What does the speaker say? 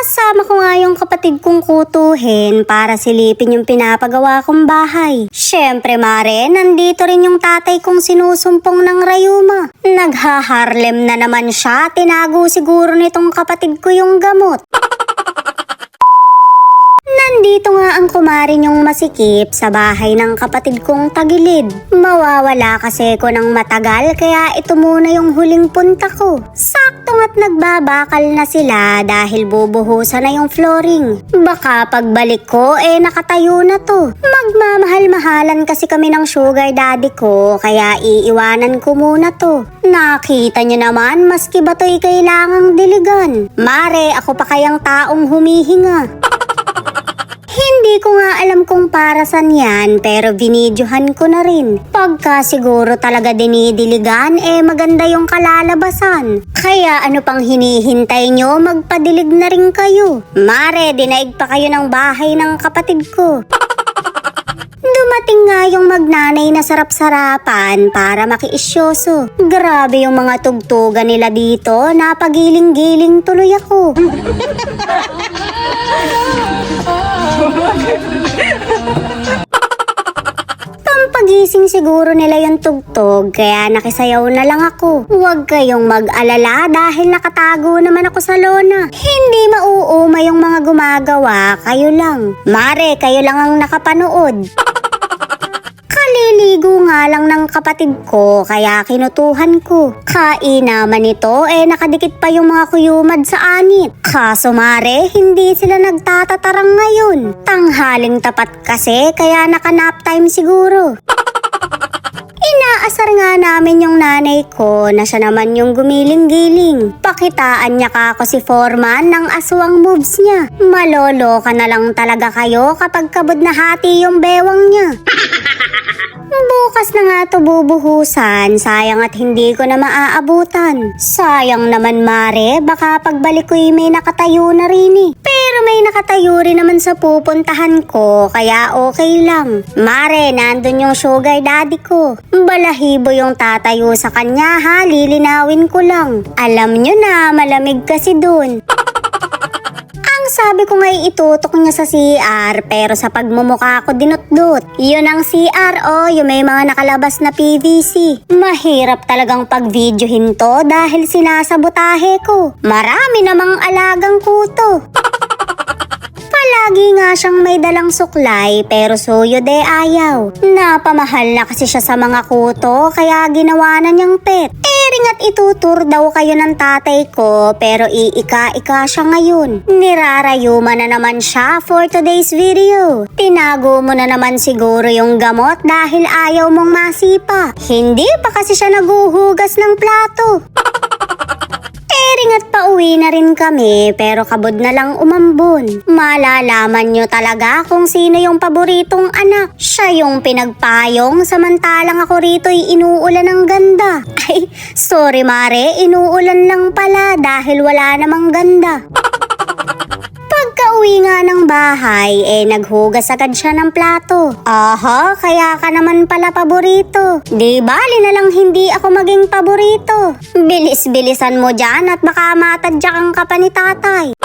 Kasama ko nga yung kapatid kong kutuhin para silipin yung pinapagawa kong bahay. Syempre mare, nandito rin yung tatay kong sinusumpong ng rayuma. Nagha-Harlem na naman siya, tinago siguro nitong kapatid ko yung gamot. Nandito nga ang kumarin yung masikip sa bahay ng kapatid kong tagilid. Mawawala kasi ko ng matagal kaya ito muna yung huling punta ko. Saktong at nagbabakal na sila dahil bubuhusan na yung flooring. Baka pagbalik ko nakatayo na to. Magmamahal-mahalan kasi kami ng sugar daddy ko kaya iiwanan ko muna to. Nakita nyo naman maski ba to'y kailangang diligan. Mare, ako pa kayang taong humihinga. Hindi ko nga alam kung para saan yan pero binidyohan ko na rin. Pagka siguro talaga dinidiligan maganda yung kalalabasan. Kaya ano pang hinihintay nyo, magpadilig na rin kayo. Mare, dinaig pa kayo ng bahay ng kapatid ko. Dumating nga yung magnanay na sarap-sarapan para makiisyoso. Grabe yung mga tugtugan nila dito, napagiling-giling tuloy ako. Pampagising siguro nila yung tugtog kaya nakisayaw na lang ako. Huwag kayong mag-alala dahil nakatago naman ako sa lona. Hindi mauuma yung mga gumagawa, kayo lang. Mare, kayo lang ang nakapanood. Kaliligo nga lang ng kapatid ko kaya kinutuhan ko. Kainaman nito nakadikit pa yung mga kuyumad sa anit. Kaso mare, hindi sila nagtatatarang ngayon. Tanghaling tapat kasi kaya naka-nap time siguro. Inaasar nga namin yung nanay ko na siya naman yung gumiling-giling. Pakitaan niya kako si foreman ng aswang moves niya. Maloloka na lang talaga kayo kapag kabod na hati yung bewang niya. Bukas na nga to bubuhusan, sayang at hindi ko na maaabutan. Sayang naman mare, baka pagbalik ko'y may nakatayo na rin Pero may nakatayo rin naman sa pupuntahan ko, kaya okay lang. Mare, nandun yung sugar daddy ko. Balahibo yung tatayo sa kanya ha, lilinawin ko lang. Alam nyo na, malamig kasi dun. Sabi ko nga itutok niya sa CR pero sa pagmumukha ko dinutdut. Yun ang CR yung may mga nakalabas na PVC. Mahirap talagang pag-videohin to dahil sinasabotahe ko. Marami namang alagang kuto. Palagi nga siyang may dalang suklay pero suyo ayaw. Napamahal na kasi siya sa mga kuto kaya ginawa na niyang pet. Ringat itutur daw kayo ng tatay ko pero iika-ika siya ngayon. Nirarayuma na naman siya for today's video. Tinago mo na naman siguro yung gamot dahil ayaw mong masipa. Hindi pa kasi siya naguhugas ng plato. Ringat pa uwi na rin kami pero kabod na lang umambon. Malalaman nyo talaga kung sino yung paboritong anak. Siya yung pinagpayong samantalang ako rito'y inuulan ng ganda. Ay, sorry mare, inuulan lang pala dahil wala namang ganda. Pagka-uwi nga ng bahay, naghugas agad siya ng plato. Aha, kaya ka naman pala paborito. Di bali na lang hindi ako maging paborito. Bilis-bilisan mo dyan at baka matadyakan ka pa ni tatay.